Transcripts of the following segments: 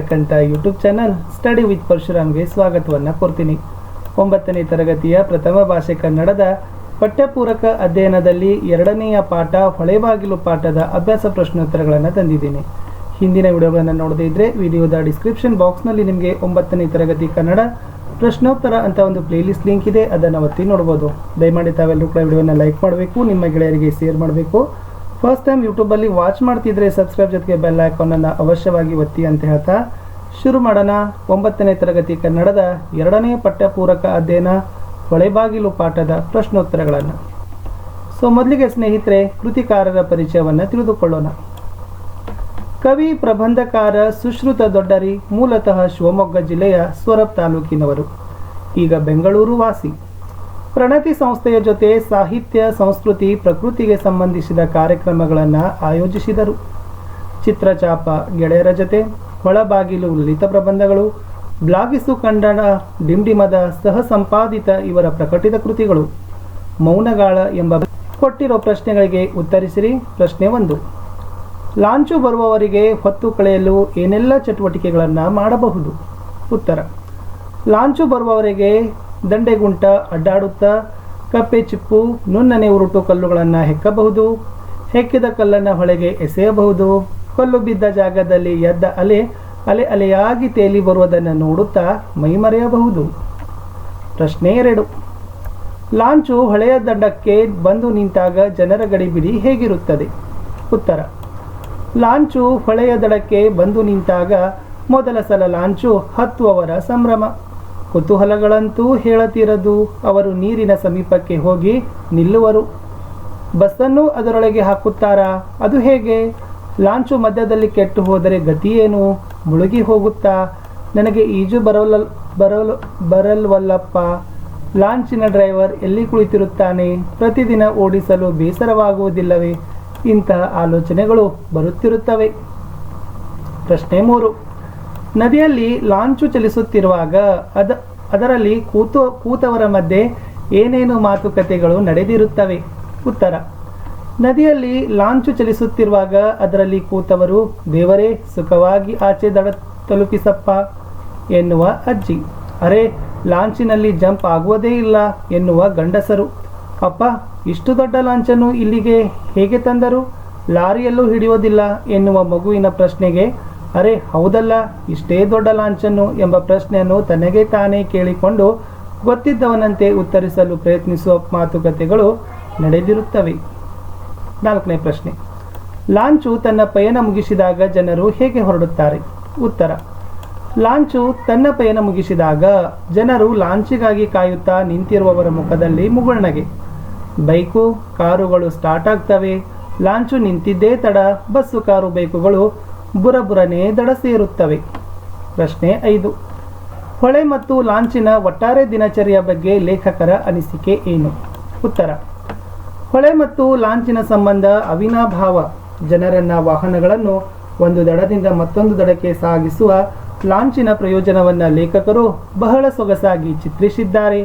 ಕಂಠ YouTube channel study with ಪರಶುರಾಮ್ಗೆ ಸ್ವಾಗತವನ್ನು ಕೋರ್ತೀನಿ. 9ನೇ ತರಗತಿಯ ಪ್ರಥಮ ಭಾಷೆ ಕನ್ನಡದ ಪಠ್ಯಪೂರಕ ಅಧ್ಯಯನದಲ್ಲಿ 2ನೆಯ ಪಾಠ ಹೊಳೆಬಾಗಿಲು ಪಾಠದ ಅಭ್ಯಾಸ ಪ್ರಶ್ನೋತ್ತರಗಳನ್ನು ತಂದಿದ್ದೀನಿ. ಹಿಂದಿನ ವಿಡಿಯೋಗಳನ್ನು ನೋಡದೇ ಇದ್ದರೆ ವಿಡಿಯೋದ ಡಿಸ್ಕ್ರಿಪ್ಷನ್ ಬಾಕ್ಸ್ನಲ್ಲಿ ನಿಮಗೆ 9ನೇ ತರಗತಿ ಕನ್ನಡ ಪ್ರಶ್ನೋತ್ತರ ಅಂತ ಒಂದು ಪ್ಲೇಲಿಸ್ಟ್ ಲಿಂಕ್ ಇದೆ, ಅದನ್ನು ಒತ್ತಿ ನೋಡ್ಬೋದು. ದಯಮಾಡಿ ತಾವೆಲ್ಲರೂ ಕೂಡ ವಿಡಿಯೋನ ಲೈಕ್ ಮಾಡಬೇಕು, ನಿಮ್ಮ ಗೆಳೆಯರಿಗೆ ಶೇರ್ ಮಾಡಬೇಕು. ಫಸ್ಟ್ ಟೈಮ್ ಯೂಟ್ಯೂಬಲ್ಲಿ ವಾಚ್ ಮಾಡ್ತಿದ್ರೆ ಸಬ್ಸ್ಕ್ರೈಬ್ ಜೊತೆಗೆ ಬೆಲ್ ಐಕಾನನ್ನು ಅವಶ್ಯವಾಗಿ ಒತ್ತಿ ಅಂತ ಹೇಳ್ತಾ ಶುರು ಮಾಡೋಣ. 9ನೇ ತರಗತಿ ಕನ್ನಡದ 2ನೇ ಪಠ್ಯಪೂರಕ ಅಧ್ಯಯನ ಹೊಳೆಬಾಗಿಲು ಪಾಠದ ಪ್ರಶ್ನೋತ್ತರಗಳನ್ನು. ಮೊದಲಿಗೆ ಸ್ನೇಹಿತರೆ, ಕೃತಿಕಾರರ ಪರಿಚಯವನ್ನು ತಿಳಿದುಕೊಳ್ಳೋಣ. ಕವಿ ಪ್ರಬಂಧಕಾರ ಸುಶ್ರುತ ದೊಡ್ಡರಿ ಮೂಲತಃ ಶಿವಮೊಗ್ಗ ಜಿಲ್ಲೆಯ ಸೊರಬ ತಾಲೂಕಿನವರು, ಈಗ ಬೆಂಗಳೂರು ವಾಸಿ. ಪ್ರಣತಿ ಸಂಸ್ಥೆಯ ಜೊತೆ ಸಾಹಿತ್ಯ, ಸಂಸ್ಕೃತಿ, ಪ್ರಕೃತಿಗೆ ಸಂಬಂಧಿಸಿದ ಕಾರ್ಯಕ್ರಮಗಳನ್ನು ಆಯೋಜಿಸಿದರು. ಚಿತ್ರಚಾಪ ಗೆಳೆಯರ ಜೊತೆ, ಹೊಳಬಾಗಿಲು ಲಲಿತ ಪ್ರಬಂಧಗಳು, ಬ್ಲಾಗಿಸು ಕನ್ನಡ ಡಿಂಡಿಮದ ಸಹ ಸಂಪಾದಿತ ಇವರ ಪ್ರಕಟಿತ ಕೃತಿಗಳು. ಮೌನಗಾಳ ಎಂಬ ಕೊಟ್ಟಿರೋ ಪ್ರಶ್ನೆಗಳಿಗೆ ಉತ್ತರಿಸಿರಿ. ಪ್ರಶ್ನೆ 1. ಲಾಂಚು ಬರುವವರಿಗೆ ಹೊತ್ತು ಕಳೆಯಲು ಏನೆಲ್ಲ ಚಟುವಟಿಕೆಗಳನ್ನು ಮಾಡಬಹುದು? ಉತ್ತರ: ಲಾಂಚು ಬರುವವರಿಗೆ ದಂಡೆಗುಂಟ ಅಡ್ಡಾಡುತ್ತಾ ಕಪ್ಪೆ ಚಿಪ್ಪು, ನುಣ್ಣನೆ ಉರುಟು ಕಲ್ಲುಗಳನ್ನು ಹೆಕ್ಕಬಹುದು, ಹೆಕ್ಕಿದ ಕಲ್ಲನ್ನು ಹೊಳೆಗೆ ಎಸೆಯಬಹುದು, ಕಲ್ಲು ಬಿದ್ದ ಜಾಗದಲ್ಲಿ ಎದ್ದ ಅಲೆ ಅಲೆಯಾಗಿ ತೇಲಿ ಬರುವುದನ್ನು ನೋಡುತ್ತಾ ಮೈಮರೆಯಬಹುದು. ಪ್ರಶ್ನೆ 2. ಲಾಂಚು ಹೊಳೆಯ ದಂಡಕ್ಕೆ ಬಂದು ನಿಂತಾಗ ಜನರ ಗಡಿಬಿಡಿ ಹೇಗಿರುತ್ತದೆ? ಉತ್ತರ: ಲಾಂಚು ಹೊಳೆಯ ದಡಕ್ಕೆ ಬಂದು ನಿಂತಾಗ ಮೊದಲ ಸಲ ಲಾಂಚು ಹತ್ತುವವರ ಸಂಭ್ರಮ. ಕುತೂಹಲಗಳಂತೂ ಹೇಳತೀರದು. ಅವರು ನೀರಿನ ಸಮೀಪಕ್ಕೆ ಹೋಗಿ ನಿಲ್ಲುವರು. ಬಸ್ಸನ್ನು ಅದರೊಳಗೆ ಹಾಕುತ್ತಾರಾ? ಅದು ಹೇಗೆ? ಲಾಂಚು ಮಧ್ಯದಲ್ಲಿ ಕೆಟ್ಟು ಹೋದರೆ ಗತಿಯೇನು? ಮುಳುಗಿ ಹೋಗುತ್ತಾ? ನನಗೆ ಈಜು ಬರಲ್ವಲ್ಲಪ್ಪ. ಲಾಂಚಿನ ಡ್ರೈವರ್ ಎಲ್ಲಿ ಕುಳಿತಿರುತ್ತಾನೆ? ಪ್ರತಿದಿನ ಓಡಿಸಲು ಬೇಸರವಾಗುವುದಿಲ್ಲವೇ? ಇಂತಹ ಆಲೋಚನೆಗಳು ಬರುತ್ತಿರುತ್ತವೆ. ಪ್ರಶ್ನೆ 3. ನದಿಯಲ್ಲಿ ಲಾಂಚು ಚಲಿಸುತ್ತಿರುವಾಗ ಅದರಲ್ಲಿ ಕೂತವರ ಮಧ್ಯೆ ಏನೇನು ಮಾತುಕತೆಗಳು ನಡೆದಿರುತ್ತವೆ? ಉತ್ತರ: ನದಿಯಲ್ಲಿ ಲಾಂಚು ಚಲಿಸುತ್ತಿರುವಾಗ ಅದರಲ್ಲಿ ಕೂತವರು, ದೇವರೇ ಸುಖವಾಗಿ ಆಚೆ ದಡ ತಲುಪಿಸಪ್ಪ ಎನ್ನುವ ಅಜ್ಜಿ, ಅರೆ ಲಾಂಚಿನಲ್ಲಿ ಜಂಪ್ ಆಗುವುದೇ ಇಲ್ಲ ಎನ್ನುವ ಗಂಡಸರು, ಅಪ್ಪ ಇಷ್ಟು ದೊಡ್ಡ ಲಾಂಚನ್ನು ಇಲ್ಲಿಗೆ ಹೇಗೆ ತಂದರು? ಲಾರಿಯಲ್ಲೂ ಹಿಡಿಯೋದಿಲ್ಲ ಎನ್ನುವ ಮಗುವಿನ ಪ್ರಶ್ನೆಗೆ, ಅರೆ ಹೌದಲ್ಲ, ಇಷ್ಟೇ ದೊಡ್ಡ ಲಾಂಚನ್ನು ಎಂಬ ಪ್ರಶ್ನೆಯನ್ನು ತನಗೆ ತಾನೇ ಕೇಳಿಕೊಂಡು ಗೊತ್ತಿದ್ದವನಂತೆ ಉತ್ತರಿಸಲು ಪ್ರಯತ್ನಿಸುವ ಮಾತುಕತೆಗಳು ನಡೆದಿರುತ್ತವೆ. 4ನೇ ಪ್ರಶ್ನೆ. ಲಾಂಚು ತನ್ನ ಪಯಣ ಮುಗಿಸಿದಾಗ ಜನರು ಹೇಗೆ ಹೊರಡುತ್ತಾರೆ? ಉತ್ತರ: ಲಾಂಚು ತನ್ನ ಪಯಣ ಮುಗಿಸಿದಾಗ ಜನರು ಲಾಂಚಿಗಾಗಿ ಕಾಯುತ್ತಾ ನಿಂತಿರುವವರ ಮುಖದಲ್ಲಿ ಮುಗುಳ್ನಗೆ. ಬೈಕು, ಕಾರುಗಳು ಸ್ಟಾರ್ಟ್ ಆಗ್ತವೆ. ಲಾಂಚು ನಿಂತಿದ್ದೇ ತಡ ಬಸ್ಸು, ಕಾರು, ಬೈಕುಗಳು ಬುರಬುರನೆ ದಡ ಸೇರುತ್ತವೆ. ಪ್ರಶ್ನೆ 5. ಹೊಳೆ ಮತ್ತು ಲಾಂಚಿನ ಒಟ್ಟಾರೆ ದಿನಚರಿಯ ಬಗ್ಗೆ ಲೇಖಕರ ಅನಿಸಿಕೆ ಏನು? ಉತ್ತರ: ಹೊಳೆ ಮತ್ತು ಲಾಂಚಿನ ಸಂಬಂಧ ಅವಿನಾಭಾವ. ಜನರನ್ನ, ವಾಹನಗಳನ್ನು ಒಂದು ದಡದಿಂದ ಮತ್ತೊಂದು ದಡಕ್ಕೆ ಸಾಗಿಸುವ ಲಾಂಚಿನ ಪ್ರಯೋಜನವನ್ನು ಲೇಖಕರು ಬಹಳ ಸೊಗಸಾಗಿ ಚಿತ್ರಿಸಿದ್ದಾರೆ.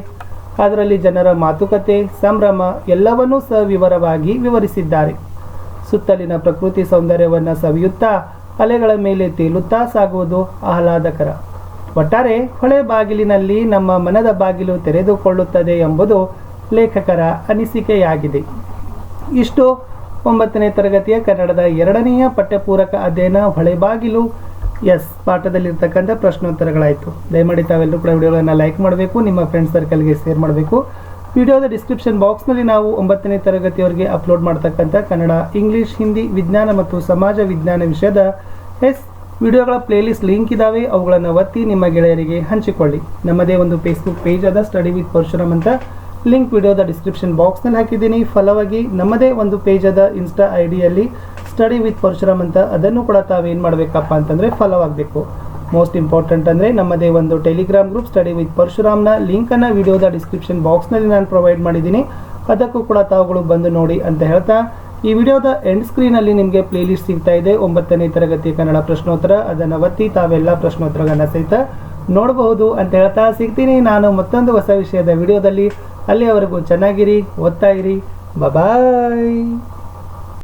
ಅದರಲ್ಲಿ ಜನರ ಮಾತುಕತೆ, ಸಂಭ್ರಮ ಎಲ್ಲವನ್ನೂ ಸವಿವರವಾಗಿ ವಿವರಿಸಿದ್ದಾರೆ. ಸುತ್ತಲಿನ ಪ್ರಕೃತಿ ಸೌಂದರ್ಯವನ್ನು ಸವಿಯುತ್ತಾ ಅಲೆಗಳ ಮೇಲೆ ತೇಲುತ್ತಾ ಸಾಗುವುದು ಆಹ್ಲಾದಕರ. ಒಟ್ಟಾರೆ ಹೊಳೆ ಬಾಗಿಲಿನಲ್ಲಿ ನಮ್ಮ ಮನದ ಬಾಗಿಲು ತೆರೆದುಕೊಳ್ಳುತ್ತದೆ ಎಂಬುದು ಲೇಖಕರ ಅನಿಸಿಕೆಯಾಗಿದೆ. ಇಷ್ಟು 9ನೇ ತರಗತಿಯ ಕನ್ನಡದ 2ನೆಯ ಪಠ್ಯಪೂರಕ ಅಧ್ಯಯನ ಹೊಳೆಬಾಗಿಲು ಪಾಠದಲ್ಲಿರ್ತಕ್ಕಂಥ ಪ್ರಶ್ನೋತ್ತರಗಳಾಯಿತು. ದಯಮಾಡಿ ತಾವೆಲ್ಲರೂ ಕೂಡ ವಿಡಿಯೋಗಳನ್ನು ಲೈಕ್ ಮಾಡಬೇಕು, ನಿಮ್ಮ ಫ್ರೆಂಡ್ಸ್ ಸರ್ಕಲ್ಗೆ ಶೇರ್ ಮಾಡಬೇಕು. ವಿಡಿಯೋದ ಡಿಸ್ಕ್ರಿಪ್ಷನ್ ಬಾಕ್ಸ್ನಲ್ಲಿ ನಾವು 9ನೇ ತರಗತಿಯವರಿಗೆ ಅಪ್ಲೋಡ್ ಮಾಡ್ತಕ್ಕಂಥ ಕನ್ನಡ, ಇಂಗ್ಲೀಷ್, ಹಿಂದಿ, ವಿಜ್ಞಾನ ಮತ್ತು ಸಮಾಜ ವಿಜ್ಞಾನ ವಿಷಯದ ವಿಡಿಯೋಗಳ ಪ್ಲೇಲಿಸ್ಟ್ ಲಿಂಕ್ ಇದ್ದಾವೆ. ಅವುಗಳನ್ನು ಒತ್ತಿ ನಿಮ್ಮ ಗೆಳೆಯರಿಗೆ ಹಂಚಿಕೊಳ್ಳಿ. ನಮ್ಮದೇ ಒಂದು ಫೇಸ್ಬುಕ್ ಪೇಜ್ ಅದ, ಸ್ಟಡಿ ವಿತ್ ಪರಶುರಾಮ್ ಅಂತ. ಲಿಂಕ್ ವಿಡಿಯೋದ ಡಿಸ್ಕ್ರಿಪ್ಷನ್ ಬಾಕ್ಸ್ನಲ್ಲಿ ಹಾಕಿದ್ದೀನಿ. ಫಲವಾಗಿ ನಮ್ಮದೇ ಒಂದು ಪೇಜ್ ಅದ ಇನ್ಸ್ಟಾ ಐಡಿಯಲ್ಲಿ ಸ್ಟಡಿ ವಿತ್ ಪರಶುರಾಮ್ ಅಂತ. ಅದನ್ನು ಕೂಡ ತಾವೇನು ಮಾಡಬೇಕಪ್ಪ ಅಂತಂದರೆ ಫಾಲೋ ಆಗಬೇಕು. ಮೋಸ್ಟ್ ಇಂಪಾರ್ಟೆಂಟ್ ಅಂದರೆ ನಮ್ಮದೇ ಒಂದು ಟೆಲಿಗ್ರಾಮ್ ಗ್ರೂಪ್ ಸ್ಟಡಿ ವಿತ್ ಪರಶುರಾಮ್ನ ಲಿಂಕನ್ನು ವಿಡಿಯೋದ ಡಿಸ್ಕ್ರಿಪ್ಷನ್ ಬಾಕ್ಸ್ನಲ್ಲಿ ನಾನು ಪ್ರೊವೈಡ್ ಮಾಡಿದ್ದೀನಿ. ಅದಕ್ಕೂ ಕೂಡ ತಾವುಗಳು ಬಂದು ನೋಡಿ ಅಂತ ಹೇಳ್ತಾ, ಈ ವಿಡಿಯೋದ ಎಂಡ್ ಸ್ಕ್ರೀನಲ್ಲಿ ನಿಮಗೆ ಪ್ಲೇಲಿಸ್ಟ್ ಸಿಗ್ತಾ ಇದೆ 9ನೇ ತರಗತಿ ಕನ್ನಡ ಪ್ರಶ್ನೋತ್ತರ. ಅದನ್ನು ಒತ್ತಿ ತಾವೆಲ್ಲ ಪ್ರಶ್ನೋತ್ತರಗಳನ್ನು ಸಹಿತ ನೋಡಬಹುದು ಅಂತ ಹೇಳ್ತಾ ಸಿಗ್ತೀನಿ ನಾನು ಮತ್ತೊಂದು ಹೊಸ ವಿಷಯದ ವಿಡಿಯೋದಲ್ಲಿ. ಅಲ್ಲಿಯವರೆಗೂ ಚೆನ್ನಾಗಿರಿ, ಓದ್ತಾ ಇರಿ. ಬಾಯ್.